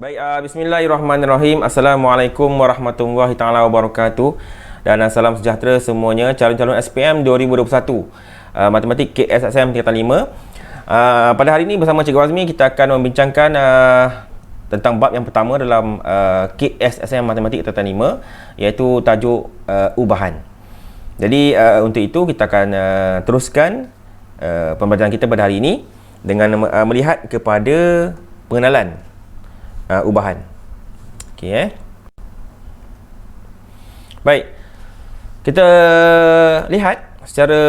Baik, bismillahirrahmanirrahim. Assalamualaikum warahmatullahi taala wabarakatuh. Dan salam sejahtera semuanya calon-calon SPM 2021 Matematik KSSM tingkatan 5. Pada hari ini bersama Cikgu Azmi kita akan membincangkan tentang bab yang pertama dalam KSSM Matematik tingkatan 5, iaitu tajuk ubahan. Jadi untuk itu kita akan teruskan pembelajaran kita pada hari ini dengan melihat kepada pengenalan ubahan. Okey. Baik. Kita lihat secara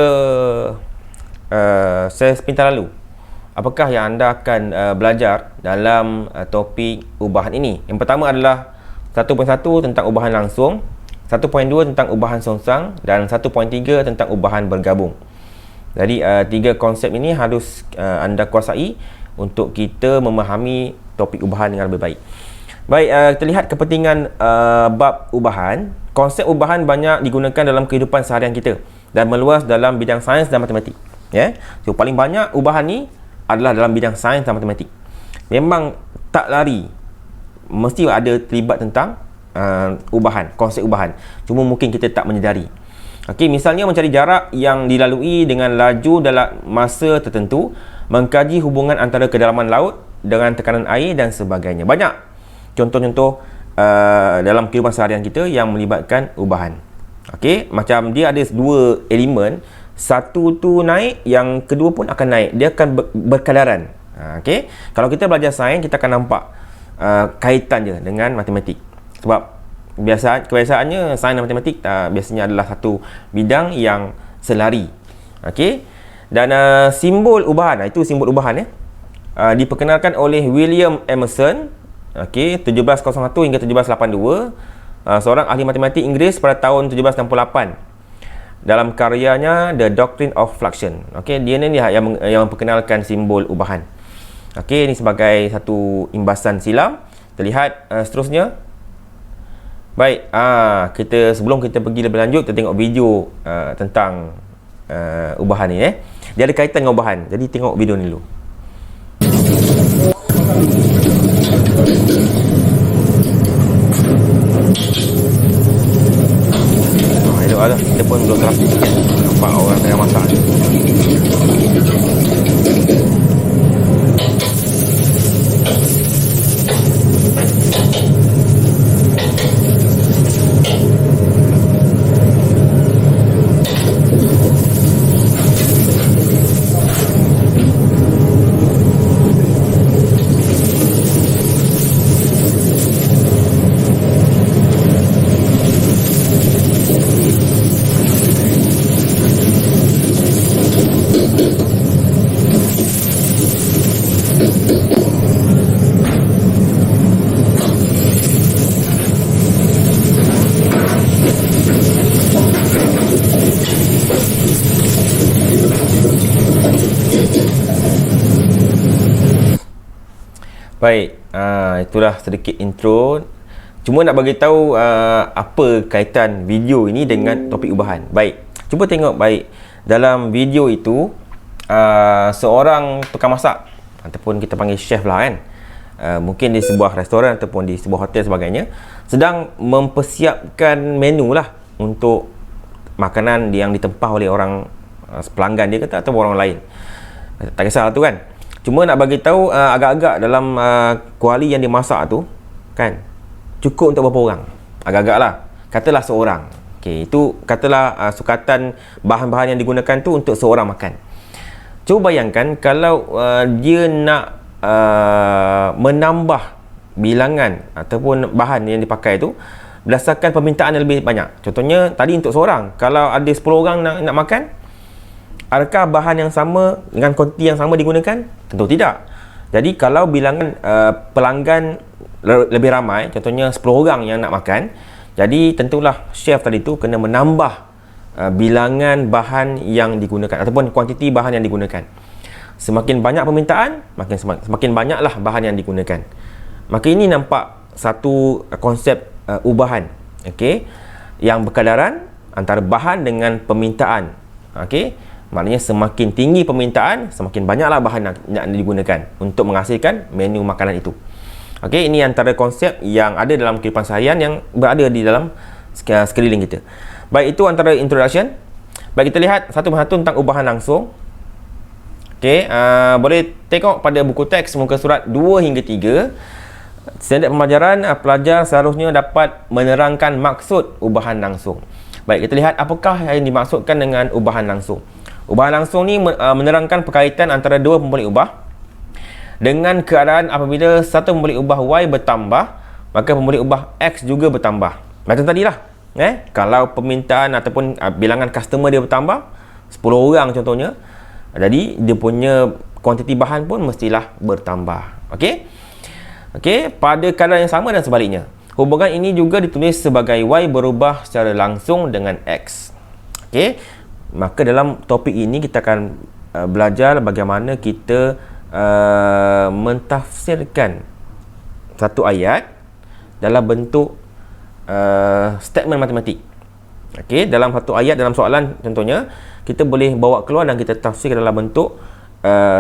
sepintas lalu apakah yang anda akan belajar dalam topik ubahan ini. Yang pertama adalah 1.1 tentang ubahan langsung, 1.2 tentang ubahan songsang, dan 1.3 tentang ubahan bergabung. Jadi tiga konsep ini harus anda kuasai untuk kita memahami topik ubahan dengan lebih baik. Baik, kita lihat kepentingan bab ubahan. Konsep ubahan banyak digunakan dalam kehidupan seharian kita dan meluas dalam bidang sains dan matematik. Ya, so paling banyak ubahan ni adalah dalam bidang sains dan matematik. Memang tak lari, mesti ada terlibat tentang ubahan, konsep ubahan. Cuma mungkin kita tak menyedari. Okey, misalnya mencari jarak yang dilalui dengan laju dalam masa tertentu, mengkaji hubungan antara kedalaman laut dengan tekanan air dan sebagainya. Banyak contoh-contoh dalam kehidupan seharian kita yang melibatkan ubahan. Okey, macam dia ada dua elemen, satu tu naik, yang kedua pun akan naik. Dia akan berkadaran. Okey, kalau kita belajar sains kita akan nampak kaitan dia dengan matematik. Sebab kebiasaannya sains dan matematik biasanya adalah satu bidang yang selari. Okey. Dan simbol ubahan, itu simbol ubahan diperkenalkan oleh William Emerson, okey, 1701 hingga 1782, seorang ahli matematik Inggeris pada tahun 1768 dalam karyanya The Doctrine of Fluxion. Okey, dia ni yang memperkenalkan simbol ubahan. Okey, ini sebagai satu imbasan silam. Kita lihat seterusnya. Baik, sebelum kita pergi lebih lanjut, kita tengok video tentang ubahan ni. Dia ada kaitan dengan ubahan. Jadi tengok video ni dulu. Elok lah, kita pun belum terasa nampak orang tengah masak ni. Baik, itulah sedikit intro. Cuma nak bagi tahu apa kaitan video ini dengan topik ubahan. Baik, cuba tengok baik. Dalam video itu seorang tukang masak ataupun kita panggil chef lah kan, mungkin di sebuah restoran ataupun di sebuah hotel sebagainya, sedang mempersiapkan menu lah untuk makanan yang ditempah oleh orang pelanggan dia kata atau orang lain. Tak kisahlah tu kan. Cuma nak bagi tahu agak-agak dalam kuali yang dimasak tu kan, cukup untuk berapa orang? Agak-agak lah. Katalah seorang. Okey, itu katalah sukatan bahan-bahan yang digunakan tu untuk seorang makan. Cuba bayangkan kalau dia nak menambah bilangan ataupun bahan yang dipakai tu berdasarkan permintaan yang lebih banyak. Contohnya tadi untuk seorang, kalau ada 10 orang nak makan, adakah bahan yang sama dengan kuantiti yang sama digunakan? Tentu tidak. Jadi kalau bilangan pelanggan lebih ramai, contohnya 10 orang yang nak makan, jadi tentulah chef tadi tu kena menambah bilangan bahan yang digunakan ataupun kuantiti bahan yang digunakan. Semakin banyak permintaan, semakin banyaklah bahan yang digunakan. Maka ini nampak satu konsep ubahan, okey, yang berkadaran antara bahan dengan permintaan. Okey. Maknanya semakin tinggi permintaan, semakin banyaklah bahan yang digunakan untuk menghasilkan menu makanan itu. Okey, ini antara konsep yang ada dalam kehidupan seharian yang berada di dalam sekeliling kita. Baik, itu antara introduction. Baik, kita lihat satu persatu tentang ubahan langsung. Okey, boleh tengok pada buku teks muka surat 2 hingga 3. Standard pembelajaran, pelajar seharusnya dapat menerangkan maksud ubahan langsung. Baik, kita lihat apakah yang dimaksudkan dengan ubahan langsung. Ubahan langsung ni menerangkan perkaitan antara dua pemboleh ubah dengan keadaan apabila satu pemboleh ubah Y bertambah, maka pemboleh ubah X juga bertambah. Macam tadilah. Kalau permintaan ataupun bilangan customer dia bertambah 10 orang contohnya, jadi dia punya kuantiti bahan pun mestilah bertambah. Okey? Okey, pada keadaan yang sama dan sebaliknya. Hubungan ini juga ditulis sebagai Y berubah secara langsung dengan X. Okey, maka dalam topik ini kita akan belajar bagaimana kita mentafsirkan satu ayat dalam bentuk statement matematik. Okey, dalam satu ayat dalam soalan contohnya, kita boleh bawa keluar dan kita tafsir dalam bentuk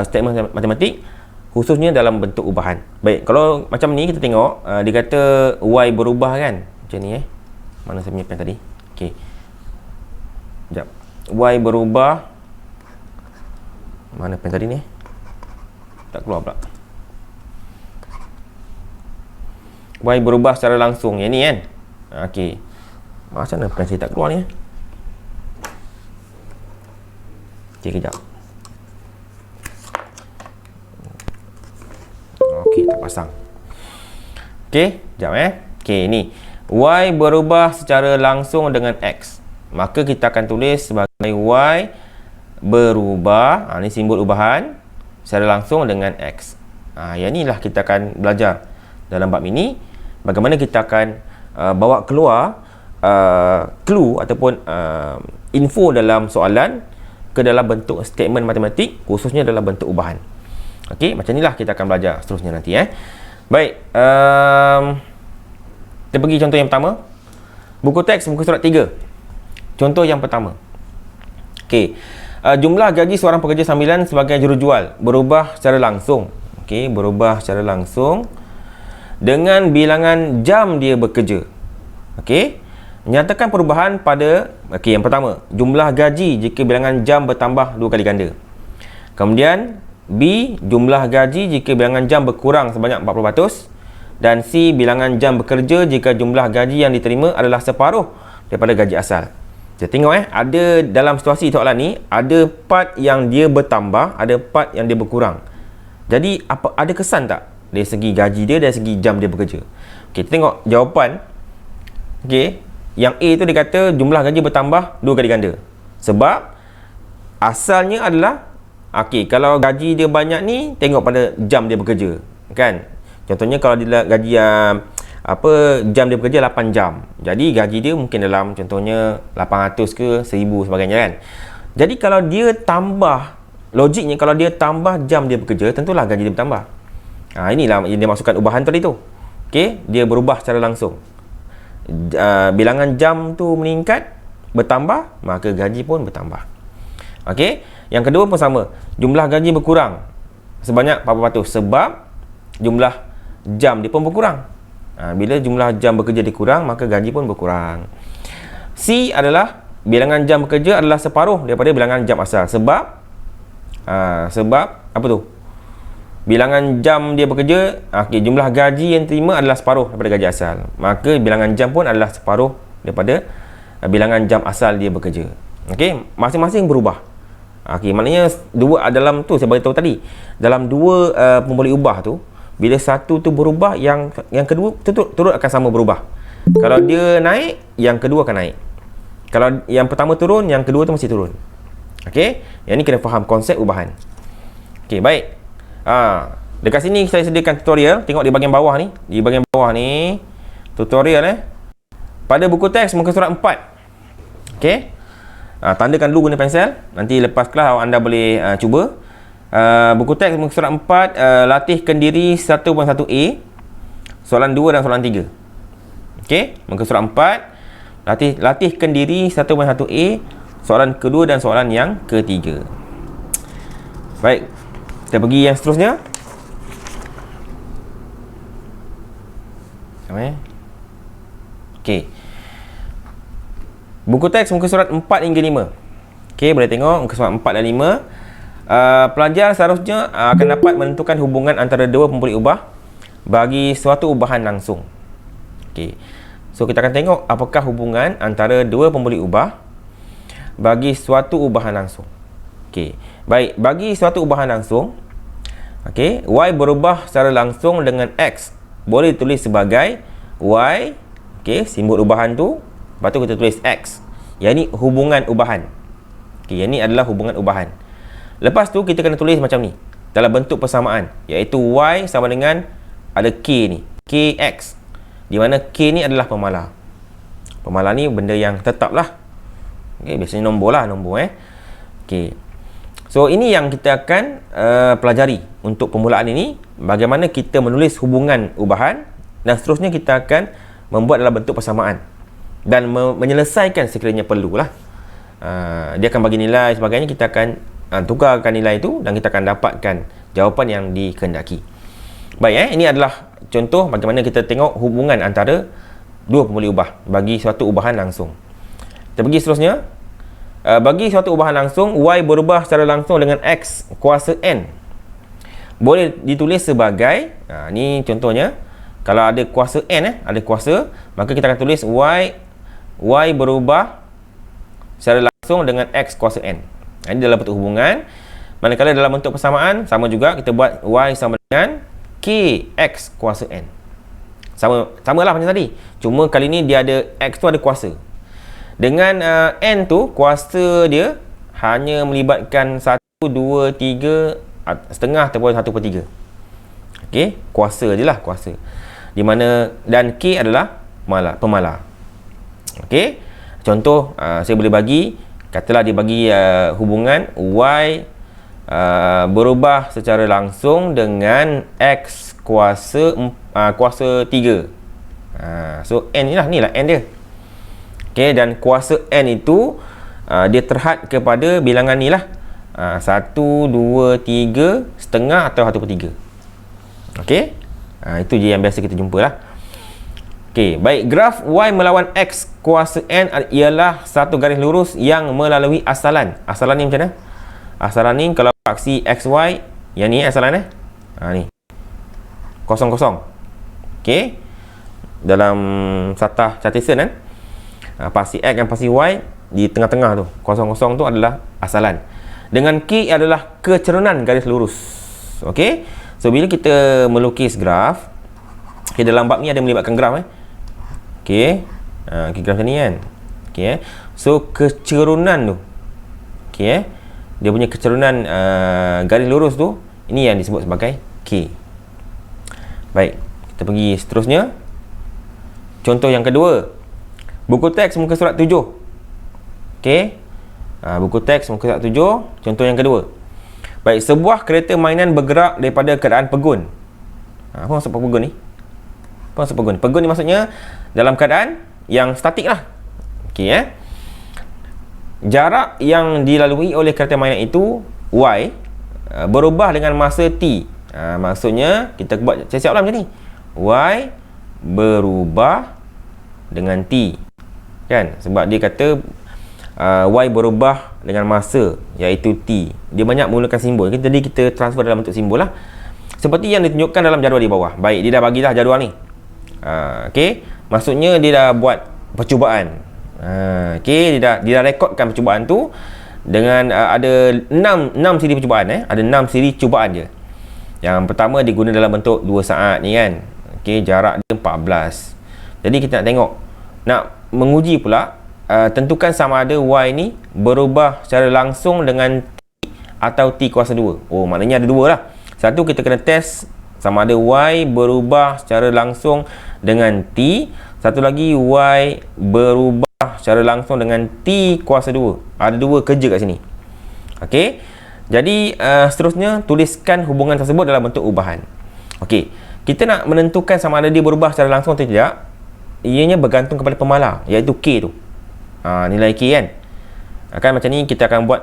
statement matematik, khususnya dalam bentuk ubahan. Baik, kalau macam ni kita tengok, dia kata Y berubah kan. Macam ni Mana saya punya pen tadi? Okey. Sekejap. Y berubah. Mana pen tadi ni? Tak keluar pula. Y berubah secara langsung. Yang ni kan? Okey. Macam mana pen saya tak keluar ni? Okey, kejap. Okey, tak pasang. Okey, sekejap Okey, ni Y berubah secara langsung dengan X. Maka kita akan tulis sebagai Y berubah, ni simbol ubahan, secara langsung dengan X. Yang inilah kita akan belajar dalam bab ini. Bagaimana kita akan bawa keluar clue ataupun info dalam soalan ke dalam bentuk statement matematik, khususnya dalam bentuk ubahan. Okey, macam inilah kita akan belajar seterusnya nanti Baik, kita pergi contoh yang pertama. Buku teks muka surat 3. Contoh yang pertama. Okey, jumlah gaji seorang pekerja sambilan sebagai jurujual berubah secara langsung. Okey, berubah secara langsung dengan bilangan jam dia bekerja. Okey, menyatakan perubahan pada yang pertama, jumlah gaji jika bilangan jam bertambah 2 kali ganda. Kemudian B, jumlah gaji jika bilangan jam berkurang sebanyak 40%, dan C, bilangan jam bekerja jika jumlah gaji yang diterima adalah separuh daripada gaji asal. Kita tengok ada dalam situasi soalan ni, ada part yang dia bertambah, ada part yang dia berkurang. Jadi ada kesan tak dari segi gaji dia, dari segi jam dia bekerja? Okey, kita tengok jawapan. Okey, yang A tu dia kata jumlah gaji bertambah 2 kali ganda. Sebab asalnya adalah kalau gaji dia banyak ni, tengok pada jam dia bekerja, kan? Contohnya kalau dia gaji jam dia bekerja 8 jam. Jadi gaji dia mungkin dalam contohnya 800 ke 1000 sebagainya kan. Jadi kalau dia tambah, logiknya kalau dia tambah jam dia bekerja, tentulah gaji dia bertambah. Inilah yang dia masukkan ubahan tadi tu. Okey, dia berubah secara langsung. Bilangan jam tu meningkat, bertambah, maka gaji pun bertambah. Okey, yang kedua pun sama. Jumlah gaji berkurang sebanyak 40% sebab jumlah jam dia pun berkurang. Bila jumlah jam bekerja dikurang, maka gaji pun berkurang. C adalah bilangan jam bekerja adalah separuh daripada bilangan jam asal. Sebab apa tu? Bilangan jam dia bekerja, jumlah gaji yang terima adalah separuh daripada gaji asal. Maka bilangan jam pun adalah separuh daripada bilangan jam asal dia bekerja. Okey, masing-masing berubah. Maknanya dua dalam tu saya beritahu tadi. Dalam dua pemboleh ubah tu, bila satu tu berubah, yang kedua turut akan sama berubah. Kalau dia naik, yang kedua akan naik. Kalau yang pertama turun, yang kedua tu mesti turun. Okey, yang ni kena faham konsep ubahan. Okey, baik. Dekat sini saya sediakan tutorial. Tengok di bahagian bawah ni. Di bahagian bawah ni tutorial pada buku teks muka surat 4. Okey. Tandakan dulu guna pensel. Nanti lepas kelas anda boleh cuba. Buku teks muka surat 4, latihkan diri 1.1a, soalan 2 dan soalan 3. Okey, muka surat 4, latihkan diri 1.1a, soalan kedua dan soalan yang ketiga. Baik, kita pergi yang seterusnya. Okey. Buku teks muka surat 4 hingga 5. Okey, boleh tengok muka surat 4 dan 5. Pelajar seharusnya akan dapat menentukan hubungan antara dua pembuli ubah bagi suatu ubahan langsung. Okey. So kita akan tengok apakah hubungan antara dua pembuli ubah bagi suatu ubahan langsung. Okey. Baik, bagi suatu ubahan langsung, okey, y berubah secara langsung dengan x. Boleh tulis sebagai y, okey, simbol ubahan tu, lepas tu kita tulis x. Yang ni hubungan ubahan. Okey, yang ni adalah hubungan ubahan. Lepas tu kita kena tulis macam ni dalam bentuk persamaan, iaitu y sama dengan ada k ni, kx, di mana k ni adalah pemalar. Pemalar ni benda yang tetap lah. Okey, biasanya nombor lah, nombor Okey. So ini yang kita akan pelajari untuk permulaan ini, bagaimana kita menulis hubungan ubahan, dan seterusnya kita akan membuat dalam bentuk persamaan dan menyelesaikan sekiranya perlu lah. Dia akan bagi nilai sebagainya, kita akan tukarkan nilai itu dan kita akan dapatkan jawapan yang dikehendaki. Baik, ini adalah contoh bagaimana kita tengok hubungan antara dua pembuli ubah bagi suatu ubahan langsung. Kita pergi seterusnya. Bagi suatu ubahan langsung, y berubah secara langsung dengan x kuasa n. Boleh ditulis sebagai, ni contohnya, kalau ada kuasa n, ada kuasa, maka kita akan tulis y berubah secara langsung dengan x kuasa n. Ini dalam bentuk hubungan. Manakala dalam bentuk persamaan, sama juga, kita buat y sama dengan kx kuasa n. Samalah macam tadi, cuma kali ni dia ada x tu ada kuasa. Dengan n tu, kuasa dia hanya melibatkan 1, 2, 3, setengah ataupun 1/3. Okey, kuasa je lah, kuasa. Di mana, dan k adalah pemalar. Okey, contoh saya boleh bagi, katalah dia bagi hubungan y berubah secara langsung dengan x kuasa 3. So n ni lah n dia. Okey, dan kuasa n itu dia terhad kepada bilangan ni lah, 1, 2, 3, setengah atau 1/3. Okey, itu je yang biasa kita jumpa lah. Okey, baik, graf y melawan x kuasa n ialah satu garis lurus yang melalui asalan. Asalan ni macam mana? Asalan ni kalau aksi xy, yang ni asalan ni 0, 0. Okey, dalam satah Cartesian pasti x dan pasti y di tengah-tengah tu, 0, 0 tu adalah asalan. Dengan k adalah kecerunan garis lurus. Okey, so bila kita melukis graf, dalam bab ni ada melibatkan graf Okey, graf macam ni kan. Okey, so kecerunan tu, okey, dia punya kecerunan garis lurus tu, ini yang disebut sebagai k. Baik, kita pergi seterusnya. Contoh yang kedua, buku teks muka surat 7. Okey, buku teks muka surat 7, contoh yang kedua. Baik, sebuah kereta mainan bergerak daripada keadaan pegun. Apa maksud pegun ni? Apa maksud pegun? Pegun ni maksudnya dalam keadaan yang statik lah. Okey, jarak yang dilalui oleh kereta mainan itu, y, berubah dengan masa t. Maksudnya kita buat siap-siap lah macam ni, y berubah dengan t, kan? Sebab dia kata y berubah dengan masa, iaitu t. Dia banyak menggunakan simbol. Jadi kita transfer dalam bentuk simbol lah, seperti yang ditunjukkan dalam jadual di bawah. Baik, dia dah bagilah jadual ni. Okey, maksudnya dia dah buat percubaan. Okey, dia dah rekodkan percubaan tu dengan ada 6 siri percubaan. Ada 6 siri cubaan je. Yang pertama diguna dalam bentuk 2 saat ni kan. Okey, jarak dia 14. Jadi kita nak tengok, nak menguji pula, tentukan sama ada y ni berubah secara langsung dengan t atau t kuasa 2. Oh, maknanya ada 2 lah. Satu, kita kena test sama ada y berubah secara langsung dengan t. Satu lagi, y berubah secara langsung dengan t kuasa 2. Ada 2 kerja kat sini. Okey, jadi seterusnya tuliskan hubungan tersebut dalam bentuk ubahan. Okey, kita nak menentukan sama ada dia berubah secara langsung atau tidak. Ianya bergantung kepada pemalar, iaitu k tu. Nilai k kan. Akan macam ni kita akan buat,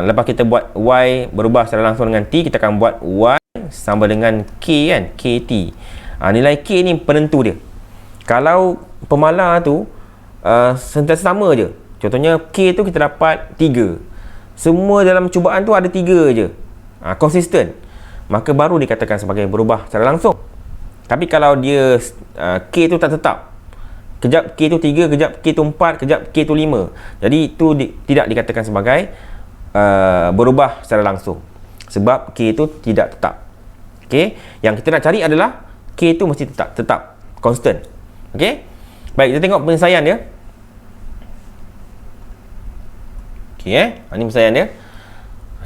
lepas kita buat y berubah secara langsung dengan t, kita akan buat y sama dengan k kan, kt. Nilai k ni penentu dia. Kalau pemalar tu sentiasa sama je. Contohnya K tu kita dapat 3. Semua dalam cubaan tu ada 3 je. Konsisten. Maka baru dikatakan sebagai berubah secara langsung. Tapi kalau dia K tu tak tetap. Kejap K tu 3, kejap K tu 4, kejap K tu 5. Jadi itu tidak dikatakan sebagai berubah secara langsung. Sebab K tu tidak tetap. Okey, yang kita nak cari adalah K tu mesti tetap constant. Okey. Baik, kita tengok penyelesaian dia. Okey ini penyelesaian dia.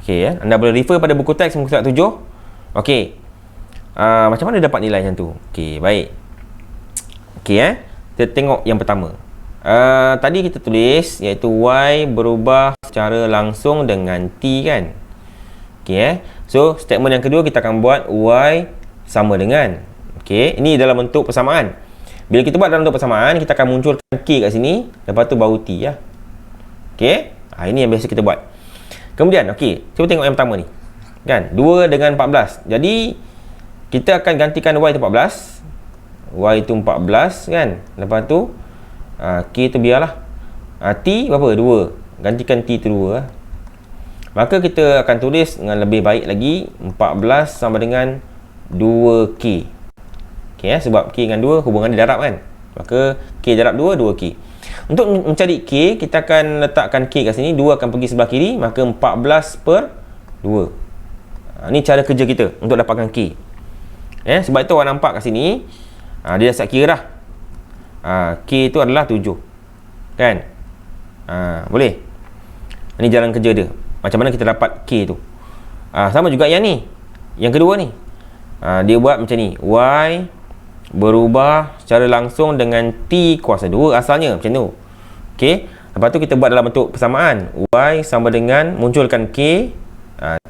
Okey anda boleh refer pada buku teks muka surat 7. Okey. Macam mana dapat nilai macam tu? Okey, baik. Okey kita tengok yang pertama. Tadi kita tulis iaitu Y berubah secara langsung dengan T kan. Okey so statement yang kedua kita akan buat Y sama dengan. Okey, ini dalam bentuk persamaan. Bila kita buat dalam bentuk persamaan, kita akan munculkan K kat sini, lepas tu baru T ya. Okey, ini yang biasa kita buat. Kemudian okey, cuba tengok yang pertama ni. Kan, 2 dengan 14. Jadi kita akan gantikan Y tu 14. Y tu 14 kan. Lepas tu K tu biarlah. T berapa? 2. Gantikan T tu 2 Maka kita akan tulis dengan lebih baik lagi 14 sama dengan 2K. Okey sebab K dengan 2 hubungan dia darab kan. Maka K darab 2, 2K. Untuk mencari K, kita akan letakkan K kat sini, 2 akan pergi sebelah kiri, maka 14 per 2. Ini cara kerja kita untuk dapatkan K. Sebab itu awak nampak kat sini, dia dah siap kira dah. K itu adalah 7. Kan? Boleh? Ini jalan kerja dia. Macam mana kita dapat K tu. Sama juga yang ni. Yang kedua ni. Dia buat macam ni. Y berubah secara langsung dengan T kuasa 2 asalnya. Macam tu. Okey. Lepas tu kita buat dalam bentuk persamaan. Y sama dengan munculkan K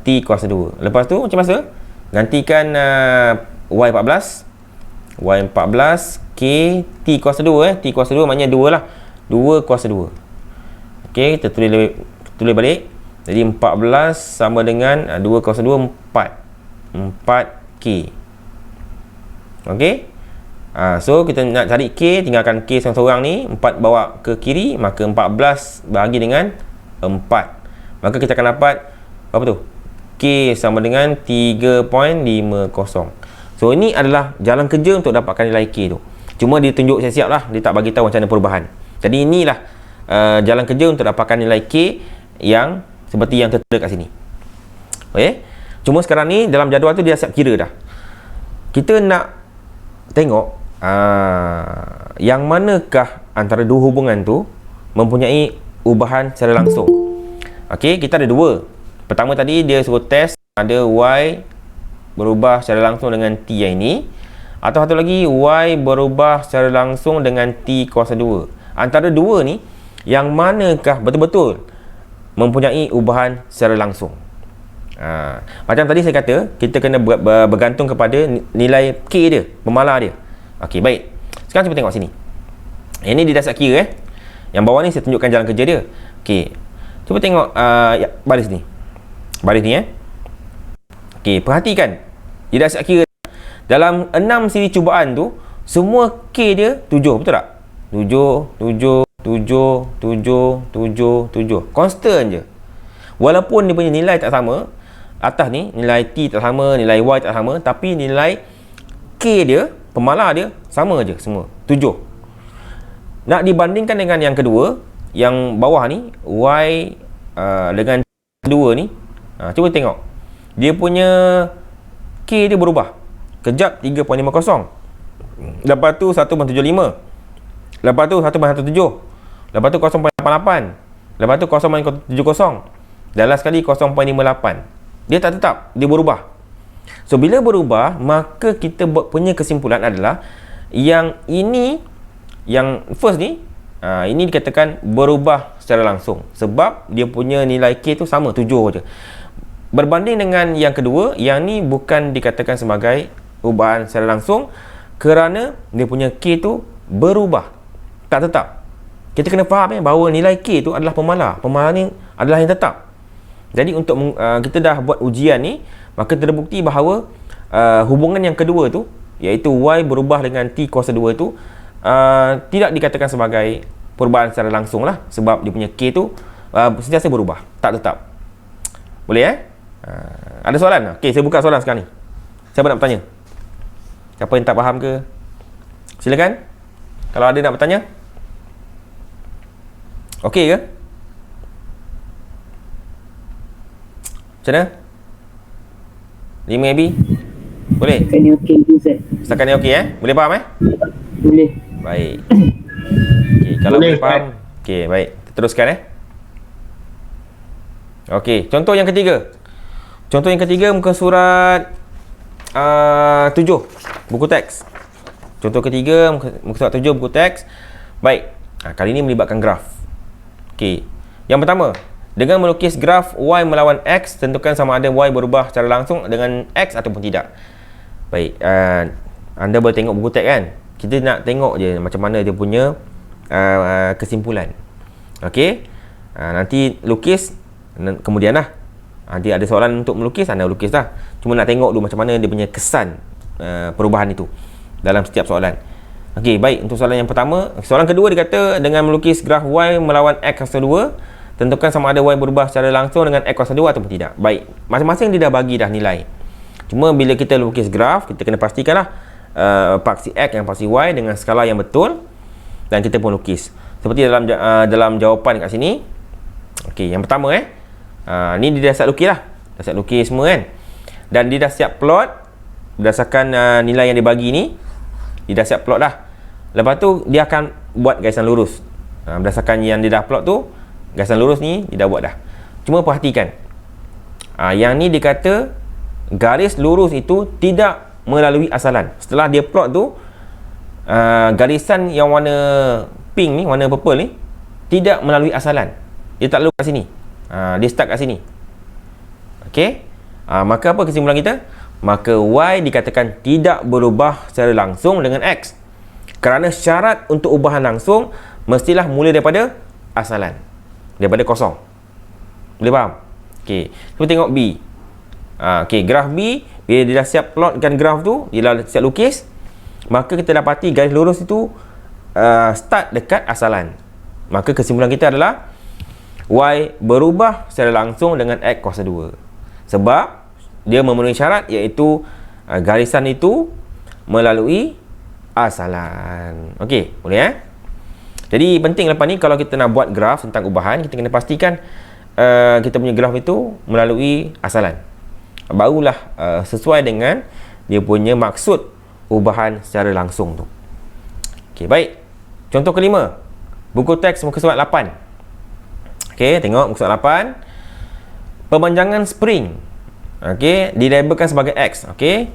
T kuasa 2. Lepas tu macam masa gantikan Y14. Y14 K T kuasa 2 T kuasa 2 maknanya 2 lah. 2 kuasa 2. Okey, kita tulis balik. Jadi 14 sama dengan 2 kuasa 2 4. 4K. Okey. So kita nak cari K, tinggalkan K seorang-seorang ni, 4 bawa ke kiri, maka 14 bahagi dengan 4. Maka kita akan dapat apa tu? K sama dengan 3.50. So ini adalah jalan kerja untuk dapatkan nilai K tu. Cuma dia tunjuk siap-siap lah, dia tak bagi tahu macam mana perubahan. Jadi inilah jalan kerja untuk dapatkan nilai K yang seperti yang tertera kat sini. Okey. Cuma sekarang ni dalam jadual tu dia siap kira dah. Kita nak tengok yang manakah antara dua hubungan tu mempunyai ubahan secara langsung. Okey, kita ada dua. Pertama tadi dia suruh test ada Y berubah secara langsung dengan T yang ini, atau satu lagi Y berubah secara langsung dengan T kuasa 2. Antara dua ni yang manakah betul-betul mempunyai ubahan secara langsung? Macam tadi saya kata, kita kena bergantung kepada nilai K dia, pemalar dia. Okey, baik. Sekarang cuba tengok sini. Yang ni dia dah siap kira Yang bawah ni saya tunjukkan jalan kerja dia. Okey. Cuba tengok baris ni. Baris ni Okey, perhatikan. Dia dah siap kira. Dalam 6 siri cubaan tu, semua K dia 7, betul tak? 7, 7, 7, 7, 7, 7. Constant je. Walaupun dia punya nilai tak sama, atas ni nilai T tak sama, nilai Y tak sama, tapi nilai K dia, pemalar dia sama je semua, 7. Nak dibandingkan dengan yang kedua, yang bawah ni, Y dengan kedua ni, cuba tengok. Dia punya K dia berubah. Kejap 3.50. Lepas tu 1.75. Lepas tu 1.17. Lepas tu 0.88. Lepas tu 0.70. Dan last sekali 0.58. Dia tak tetap, dia berubah. So bila berubah, maka kita punya kesimpulan adalah yang ini, yang first ni, ini dikatakan berubah secara langsung. Sebab dia punya nilai K tu sama, 7 je. Berbanding dengan yang kedua, yang ni bukan dikatakan sebagai ubahan secara langsung kerana dia punya K tu berubah, tak tetap. Kita kena faham bahawa nilai K tu adalah pemalar. Pemalar ni adalah yang tetap. Jadi untuk kita dah buat ujian ni, maka terbukti bahawa hubungan yang kedua tu, iaitu Y berubah dengan T kuasa 2 tu tidak dikatakan sebagai perubahan secara langsung lah, sebab dia punya K tu sentiasa berubah, tak tetap. Boleh ada soalan? Okey, saya buka soalan sekarang ni. Siapa nak bertanya? Siapa yang tak faham ke? Silakan. Kalau ada nak bertanya. Okey ke? Macam mana? 5 AB? Boleh? Setakat ni okey je, Ustaz. Setakat ni okey Boleh faham Boleh. Baik. Okey, kalau boleh faham. Okey, baik. Teruskan Okey, contoh yang ketiga. Contoh yang ketiga muka surat 7 buku teks. Contoh ketiga muka surat 7 buku teks. Baik. Kali ini melibatkan graf. Okey. Yang pertama, dengan melukis graf Y melawan X, tentukan sama ada Y berubah secara langsung dengan X ataupun tidak. Baik, anda boleh tengok buku teks kan? Kita nak tengok je macam mana dia punya kesimpulan. Okey. Nanti lukis, kemudian lah. Nanti ada soalan untuk melukis, anda lukis lah. Cuma nak tengok dulu macam mana dia punya kesan perubahan itu dalam setiap soalan. Okey, baik. Untuk soalan yang pertama, soalan kedua dia kata dengan melukis graf Y melawan X kuasa 2, tentukan sama ada Y berubah secara langsung dengan X kuasa 2 ataupun tidak. Baik, masing-masing dia dah bagi dah nilai. Cuma bila kita lukis graf, kita kena pastikan lah paksi X dan paksi Y dengan skala yang betul, dan kita pun lukis. Seperti dalam jawapan kat sini. Okey, yang pertama ni dia dah siap lukis lah. Dah siap lukis semua kan. Dan dia dah siap plot berdasarkan nilai yang dia bagi ni. Dia dah siap plot dah. Lepas tu dia akan buat garisan lurus. Berdasarkan yang dia dah plot tu, garisan lurus ni dia dah buat dah. Cuma perhatikan, yang ni dia kata garis lurus itu tidak melalui asalan. Setelah dia plot tu, garisan yang warna pink ni, warna purple ni, tidak melalui asalan. Dia tak lalu kat sini. Dia start kat sini. Okey. Maka apa kesimpulan kita? Maka Y dikatakan tidak berubah secara langsung dengan X. Kerana syarat untuk ubahan langsung mestilah mula daripada asalan, daripada kosong. Boleh faham? Okey. Kita tengok B. Okey, graf B, bila dia dah siap plotkan graf tu, dia dah siap lukis, maka kita dapati garis lurus itu start dekat asalan. Maka kesimpulan kita adalah Y berubah secara langsung dengan X kuasa 2. Sebab dia memenuhi syarat, iaitu garisan itu melalui asalan. Okey, boleh Jadi penting lepas ni kalau kita nak buat graf tentang ubahan, kita kena pastikan kita punya graf itu melalui asalan. Barulah sesuai dengan dia punya maksud ubahan secara langsung tu. Okey, baik. Contoh kelima, buku teks muka surat 8. Okey, tengok muka surat 8. Pemanjangan spring, okey, dilabelkan sebagai X. Okey,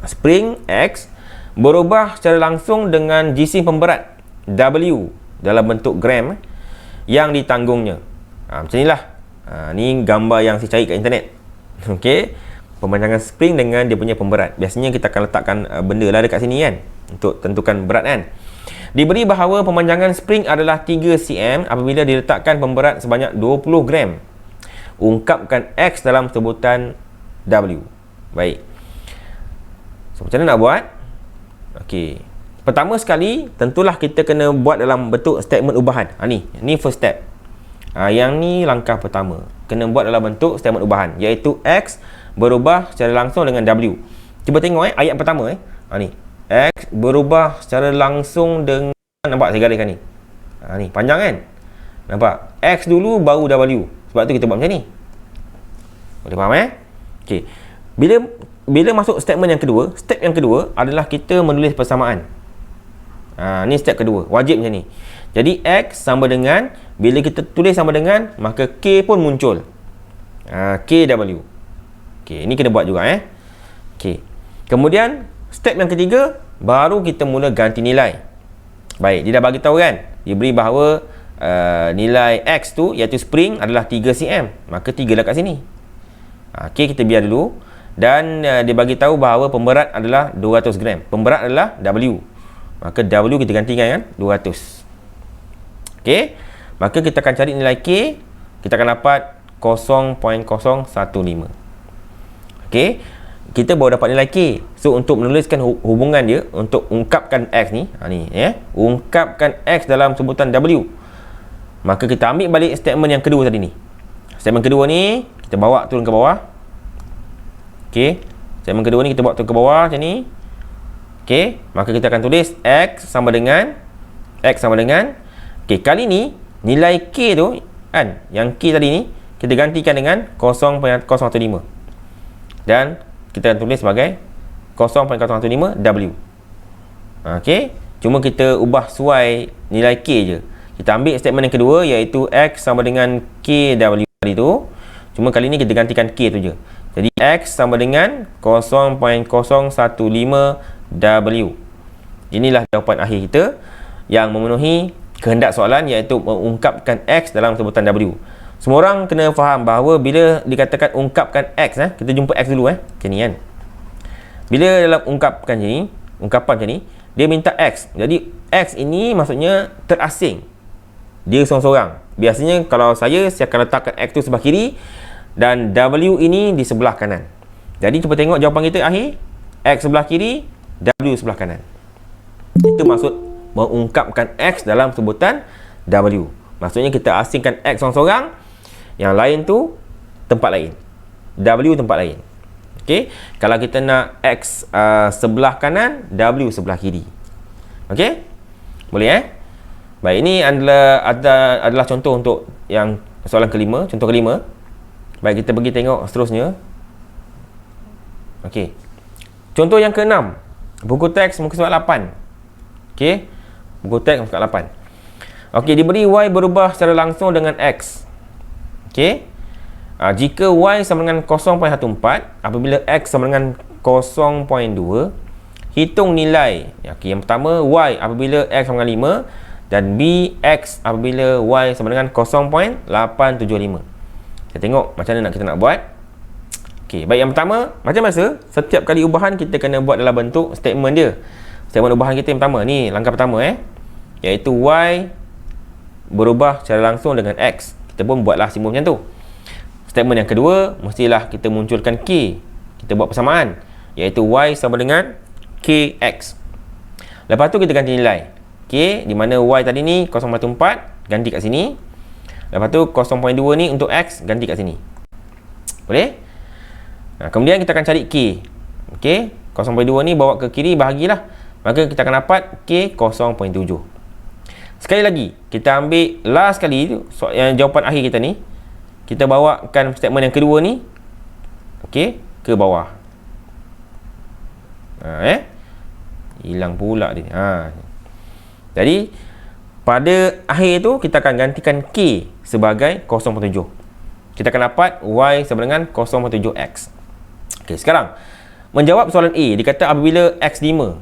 spring X berubah secara langsung dengan jisim pemberat W dalam bentuk gram yang ditanggungnya. Macam inilah. Ni gambar yang saya cari kat internet. Okey, pemanjangan spring dengan dia punya pemberat. Biasanya kita akan letakkan benda lah dekat sini kan, untuk tentukan berat kan. Diberi bahawa pemanjangan spring adalah 3 cm apabila diletakkan pemberat sebanyak 20 gram. Ungkapkan X dalam sebutan W. Baik. So, macam mana nak buat? Okey. Pertama sekali, tentulah kita kena buat dalam bentuk statement ubahan. Ni first step. Yang ni langkah pertama. Kena buat dalam bentuk statement ubahan, iaitu X berubah secara langsung dengan W. Cuba tengok ayat pertama ni. X berubah secara langsung dengan, nampak saya gariskan ni. Ni panjang kan? Nampak? X dulu baru W. Sebab tu kita buat macam ni. Boleh faham Okey. Bila masuk statement yang kedua, step yang kedua adalah kita menulis persamaan. Ni step kedua, wajib macam ni. Jadi X sama dengan, bila kita tulis sama dengan, maka K pun muncul. KW. Okey, ini kena buat juga Okey. Kemudian step yang ketiga, baru kita mula ganti nilai. Baik, dia dah bagi tahu kan, dia beri bahawa nilai X tu, iaitu spring adalah 3 cm. Maka 3 lah kat sini. Okey, kita biar dulu. Dan dia bagi tahu bahawa pemberat adalah 200 gram. Pemberat adalah W. Maka W kita gantikan kan 200. Okey, maka kita akan cari nilai K. Kita akan dapat 0.015. Okey, kita baru dapat nilai K. So untuk menuliskan hubungan dia, untuk ungkapkan X ni, ungkapkan X dalam sebutan W, maka kita ambil balik statement yang kedua tadi ni. Statement kedua ni kita bawa turun ke bawah. Okey, statement kedua ni kita bawa turun ke bawah macam ni. Okey, maka kita akan tulis X sama dengan okey, kali ni nilai K tu kan, yang K tadi ni kita gantikan dengan 0.015 dan kita akan tulis sebagai 0.015 W. Okey, cuma kita ubah suai nilai K je. Kita ambil statement yang kedua iaitu X sama dengan KW tadi tu, cuma kali ni kita gantikan K tu je. Jadi X sama dengan 0.015 W. Inilah jawapan akhir kita yang memenuhi kehendak soalan, iaitu mengungkapkan X dalam sebutan W. Semua orang kena faham bahawa bila dikatakan ungkapkan X, kita jumpa X dulu macam ni kan. Bila dalam ungkapan macam ni, dia minta X. Jadi X ini maksudnya terasing. Dia seorang-seorang. Biasanya kalau saya akan letakkan X tu sebelah kiri dan W ini di sebelah kanan. Jadi cuba tengok jawapan kita akhir. X sebelah kiri, W sebelah kanan. Itu maksud mengungkapkan X dalam sebutan W. Maksudnya kita asingkan X seorang-seorang, yang lain tu tempat lain, W tempat lain. Okey, kalau kita nak X sebelah kanan, W sebelah kiri. Okey, boleh Baik, ini adalah contoh untuk yang soalan kelima, contoh kelima. Baik, kita pergi tengok seterusnya. Okey, contoh yang keenam, buku teks muka surat 8. Okey, buku teks muka 8. Okey, diberi Y berubah secara langsung dengan X. Okey, jika Y sama dengan 0.14 apabila X sama dengan 0.2, hitung nilai. Okey, yang pertama Y apabila X sama dengan 5 dan B X apabila Y sama dengan 0.875. Kita tengok macam mana kita nak buat. Okey, baik, yang pertama, macam biasa setiap kali ubahan kita kena buat dalam bentuk statement dia. Statement ubahan kita yang pertama ni, langkah pertama iaitu Y berubah secara langsung dengan X. Kita pun buatlah simbol macam tu. Statement yang kedua, mestilah kita munculkan K. Kita buat persamaan, iaitu Y sama dengan KX. Lepas tu kita ganti nilai K, di mana Y tadi ni 0.4, ganti kat sini. Lepas tu 0.2 ni untuk X, ganti kat sini. Boleh? Kemudian kita akan cari K. Okey, 0.2 ni bawa ke kiri, bahagilah. Maka kita akan dapat K 0.7. Sekali lagi, kita ambil last kali tu, yang jawapan akhir kita ni, kita bawakan statement yang kedua ni ke bawah. Hilang pula dia. Jadi pada akhir tu kita akan gantikan K sebagai 0.7. Kita akan dapat Y sama dengan 0.7X. Okey, sekarang menjawab soalan A, dikata apabila X 5,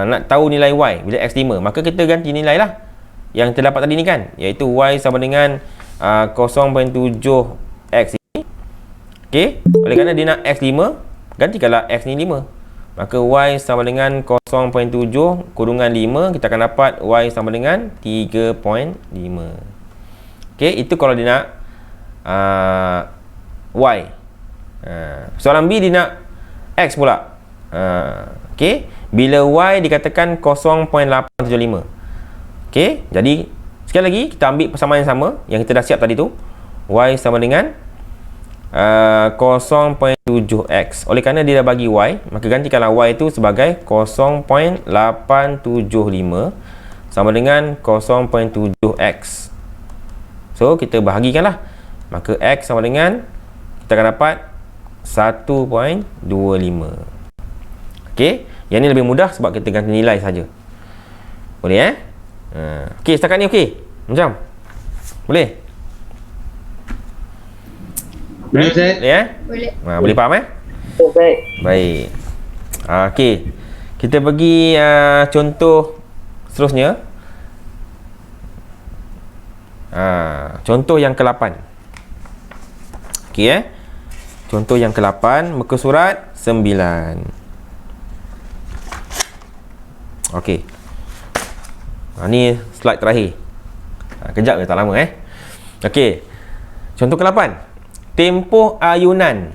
nak tahu nilai Y bila X 5, maka kita ganti nilai lah yang terdapat tadi ni kan, iaitu Y sama dengan 0.7X ini. Okey, oleh kerana dia nak X 5, gantikanlah X ni 5. Maka Y sama dengan 0.7 kurungan 5, kita akan dapat Y sama dengan 3.5. Okey, itu kalau dia nak Y. Soalan B dia nak X pula. Okey, bila Y dikatakan 0.875. Okey, jadi sekali lagi kita ambil persamaan yang sama yang kita dah siap tadi tu. Y sama dengan 0.7X. Oleh kerana dia dah bagi Y, maka gantikanlah Y itu sebagai 0.875 sama dengan 0.7X. So kita bahagikanlah, maka X sama dengan, kita akan dapat 1.25. Okey, yang ni lebih mudah sebab kita ganti nilai saja. Boleh Okey, setakat ni okey? Macam? Boleh? Boleh, Ustaz? Boleh. Boleh faham Baik. Baik. Okey. Kita pergi contoh seterusnya. Contoh yang ke-8. Okey Contoh yang ke-8, muka surat 9. Okey. Ni slide terakhir. Kejap je, tak lama Okey. Contoh ke-8. Tempoh ayunan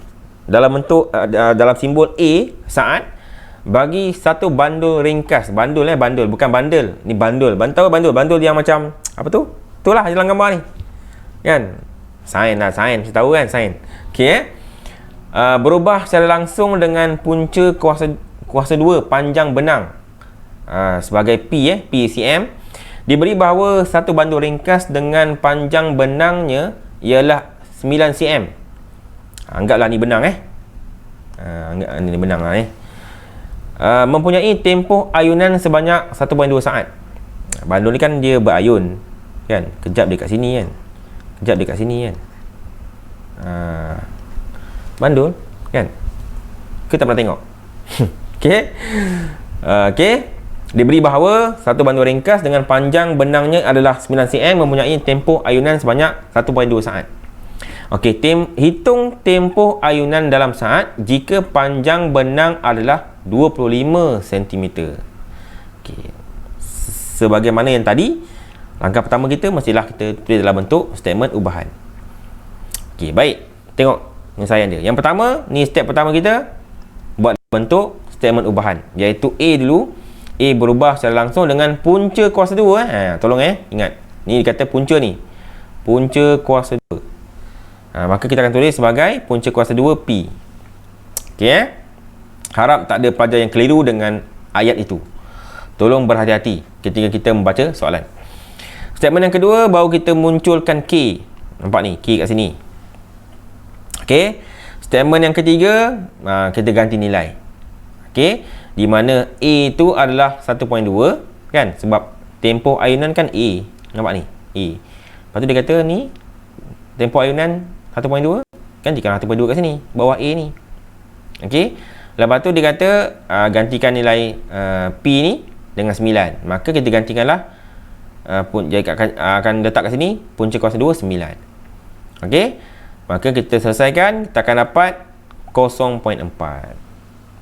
dalam bentuk dalam simbol A saat bagi satu bandul ringkas. Bandul bandul, bukan bandel. Ni bandul. Tahu bandul? Bandul yang macam apa tu? Itulah dalam gambar ni. Kan? Sain lah, sain. Saya tahu kan sain. Okey berubah secara langsung dengan punca kuasa 2 panjang benang. Sebagai P PCM diberi bahawa satu bandul ringkas dengan panjang benangnya ialah 9 cm. Anggaplah ni benang anggap ni benang lah mempunyai tempoh ayunan sebanyak 1.2 saat. Bandul ni kan dia berayun kan, kejap dia kat sini kan, kejap dia kat sini kan. Bandul kan, kita pernah tengok. Okey diberi bahawa satu bandul ringkas dengan panjang benangnya adalah 9 cm mempunyai tempoh ayunan sebanyak 1.2 saat. Okey, hitung tempoh ayunan dalam saat jika panjang benang adalah 25 cm. Okey. Sebagaimana yang tadi, langkah pertama kita mestilah kita tulis dalam bentuk statement ubahan. Okey, baik. Tengok penyelesaian dia. Yang pertama, ni step pertama kita buat bentuk statement ubahan, iaitu A dulu. A berubah secara langsung dengan punca kuasa 2 tolong ingat. Ni dikata punca ni. Punca kuasa 2. Maka kita akan tulis sebagai punca kuasa 2 P. Okey harap tak ada pelajar yang keliru dengan ayat itu. Tolong berhati-hati ketika kita membaca soalan. Statement yang kedua, baru kita munculkan K. Nampak ni, K kat sini. Okey. Statement yang ketiga, kita ganti nilai. Okey, di mana A tu adalah 1.2 kan, sebab tempoh ayunan kan A. Nampak ni, A. Lepas tu dia kata ni tempoh ayunan 1.2 kan, jika 1.2 kat sini, bawah A ni. Okey. Lepas tu dia kata gantikan nilai P ni dengan 9. Maka kita gantikanlah akan letak kat sini punca kuasa 2 9. Okey. Maka kita selesaikan, kita akan dapat 0.4.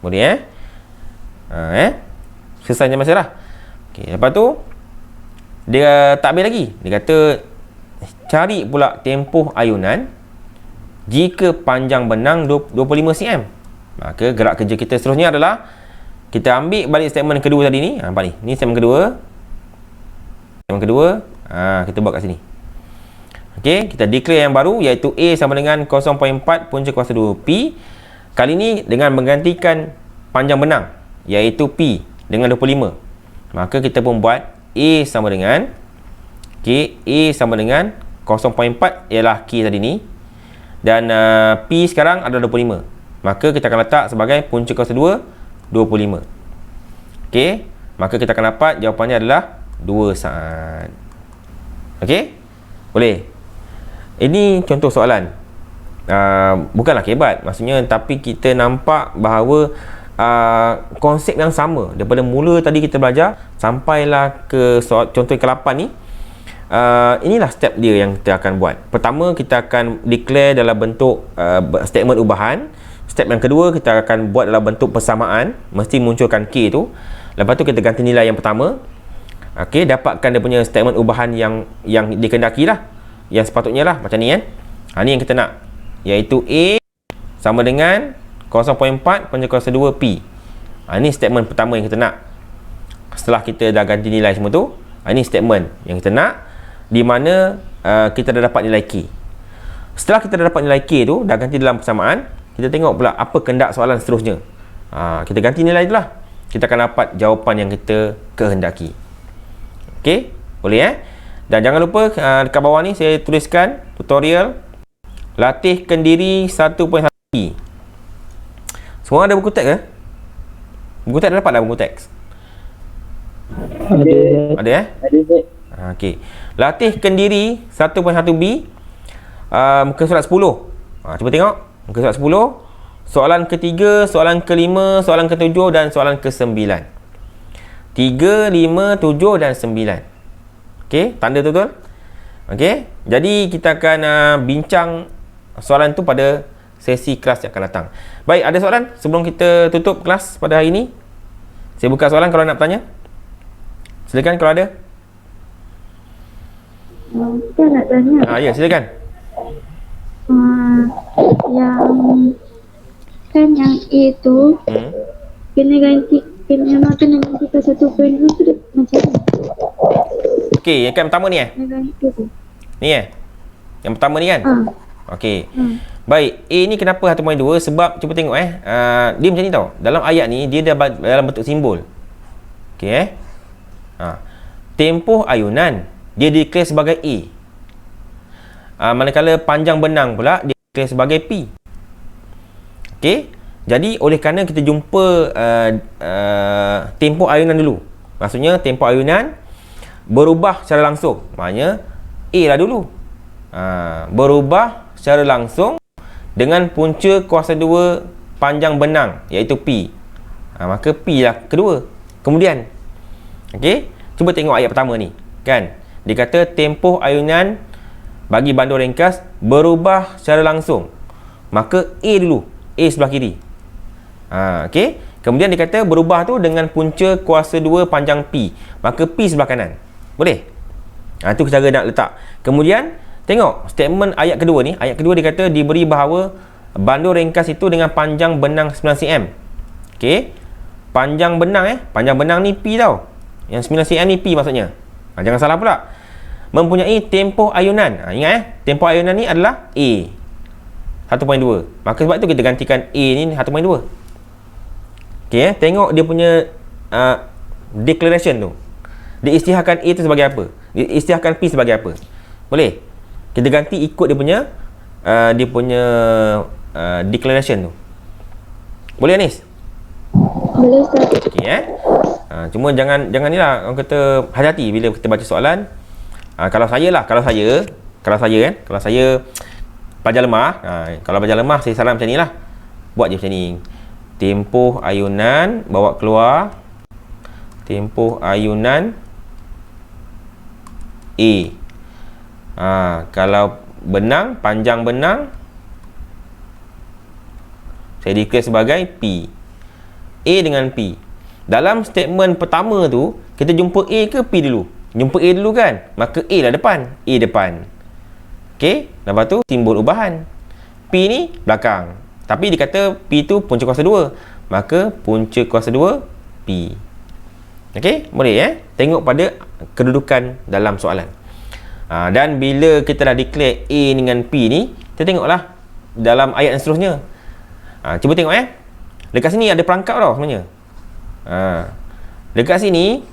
Boleh selesai masalah. Okey, lepas tu dia tak habis lagi. Dia kata cari pula tempoh ayunan jika panjang benang 25 cm. Maka gerak kerja kita seterusnya adalah kita ambil balik statement kedua tadi ni. Nampak ni, ni statement kedua. Statement kedua kita buat kat sini. Okey, kita declare yang baru, iaitu A sama dengan 0.4 punca kuasa 2 P. Kali ni dengan menggantikan panjang benang, iaitu P dengan 25. Maka kita pun buat A sama dengan A sama dengan 0.4 ialah K tadi ni, dan P sekarang adalah 25. Maka kita akan letak sebagai punca kuasa 2 25. Okey, maka kita akan dapat jawapannya adalah 2 saat. Okey, boleh. Ini contoh soalan. Bukanlah kebat maksudnya, tapi kita nampak bahawa konsep yang sama daripada mula tadi kita belajar sampailah ke contoh yang ke-8 ni. Inilah step dia yang kita akan buat. Pertama, kita akan declare dalam bentuk statement ubahan. Step yang kedua, kita akan buat dalam bentuk persamaan, mesti munculkan K tu. Lepas tu kita ganti nilai yang pertama. Okey, dapatkan dia punya statement ubahan yang dikehendaki lah, yang sepatutnya lah, macam ni kan. Ni yang kita nak, iaitu A sama dengan 0.4 punca kuasa 2 P. Ini statement pertama yang kita nak. Setelah kita dah ganti nilai semua tu, ini statement yang kita nak, di mana kita dah dapat nilai K. Setelah kita dah dapat nilai K tu, dah ganti dalam persamaan, kita tengok pula apa kehendak soalan seterusnya. Kita ganti nilai tu lah, kita akan dapat jawapan yang kita kehendaki. Okey, boleh Dan jangan lupa dekat bawah ni saya tuliskan tutorial latih kendiri 1.1 P. Semua ada buku teks ke? Buku teks dah dapat dah buku teks? Ada Ada. Okey. Latih kendiri 1.1 B, muka surat 10. Cuba tengok muka surat 10. Soalan ketiga, soalan kelima, soalan ketujuh dan soalan ke-9. 3, 5, 7 dan 9. Okey, tanda betul? Okey. Jadi kita akan bincang soalan tu pada sesi kelas yang akan datang. Baik, ada soalan sebelum kita tutup kelas pada hari ini? Saya buka soalan kalau nak bertanya. Silakan kalau ada. Saya nak tanya. Ya, silakan. Yang kan yang A tu Hmm. memang kena ganti ke 1.2 tu dia macam mana? Okey, yang pertama ni Kena ganti tu. Ni yang pertama ni kan? Okey. Baik, A ni kenapa 1.2? Sebab cuba tengok dia macam ni tau. Dalam ayat ni dia dalam bentuk simbol. Okey tempoh ayunan dia declare sebagai A. Manakala panjang benang pula dia declare sebagai P. Okey. Jadi oleh kerana kita jumpa tempoh ayunan dulu. Maksudnya tempoh ayunan berubah secara langsung. Maknanya A lah dulu. Berubah secara langsung dengan punca kuasa 2 panjang benang iaitu P. Maka P lah kedua. Kemudian okey, cuba tengok ayat pertama ni kan. Dia kata tempoh ayunan bagi bandur ringkas berubah secara langsung. Maka A dulu, A sebelah kiri. Okey. Kemudian dia kata berubah tu dengan punca kuasa 2 panjang P. Maka P sebelah kanan. Boleh? Itu cara nak letak. Kemudian tengok statement ayat kedua ni. Ayat kedua dia kata diberi bahawa bandur ringkas itu dengan panjang benang 9 cm. Okey. Panjang benang panjang benang ni P tau. Yang 9 cm ni P maksudnya. Jangan salah pula. Mempunyai tempoh ayunan. Ingat tempoh ayunan ni adalah A 1.2. Maka sebab tu kita gantikan A ni 1.2. Okey tengok dia punya declaration tu. Dia isytiharkan A tu sebagai apa? Dia isytiharkan P sebagai apa? Boleh? Kita ganti ikut dia punya declaration tu. Boleh Anis? Boleh Ustaz. Okey cuma jangan ni lah orang kata hati-hati bila kita baca soalan. Kalau saya pelajar lemah, kalau pelajar lemah saya saran macam ni lah. Buat je macam ni. Tempoh ayunan bawa keluar tempoh ayunan A. Kalau benang, panjang benang saya declare sebagai P. A dengan P. Dalam statement pertama tu kita jumpa A ke P dulu? Jumpa A dulu kan? Maka A lah depan. A depan. Okey, lepas tu simbol ubahan. P ni belakang. Tapi dia kata P tu punca kuasa 2. Maka punca kuasa 2 P. Okey, boleh tengok pada kedudukan dalam soalan. Dan bila kita dah declare A dengan P ni, kita tengoklah dalam ayat yang seterusnya. Cuba tengok dekat sini ada perangkap tau sebenarnya. Dekat sini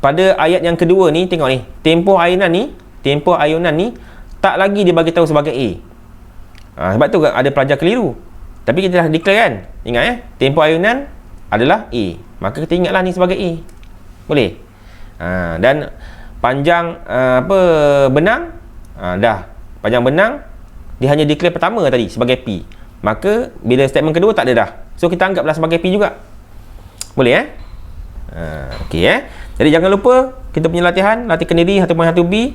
pada ayat yang kedua ni tengok ni, tempoh ayunan ni tak lagi dia bagi tahu sebagai A. Sebab tu ada pelajar keliru. Tapi kita dah declare kan. Ingat tempoh ayunan adalah A. Maka kita ingatlah ni sebagai A. Boleh? Dan panjang benang dah. Panjang benang dia hanya declare pertama tadi sebagai P. Maka bila statement kedua tak ada dah. So kita anggaplah sebagai P juga. Boleh okey Jadi jangan lupa kita punya latihan kendiri 1.1B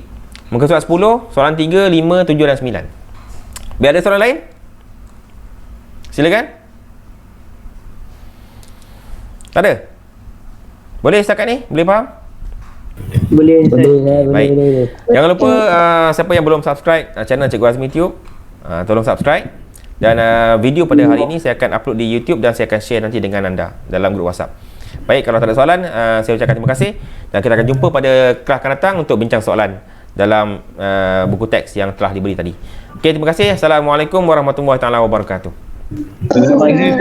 muka surat 10, soalan 3, 5, 7 dan 9. Biar ada soalan lain? Silakan. Tak ada? Boleh setakat ni? Boleh faham? Boleh. Baik. Jangan lupa siapa yang belum subscribe channel Cikgu Azmi Tube, tolong subscribe. Dan video pada hari ini saya akan upload di YouTube dan saya akan share nanti dengan anda dalam grup WhatsApp. Baik, kalau tak ada soalan, saya ucapkan terima kasih dan kita akan jumpa pada kelas akan datang untuk bincang soalan dalam buku teks yang telah diberi tadi. Okey, terima kasih. Assalamualaikum warahmatullahi taala wabarakatuh. Terima kasih.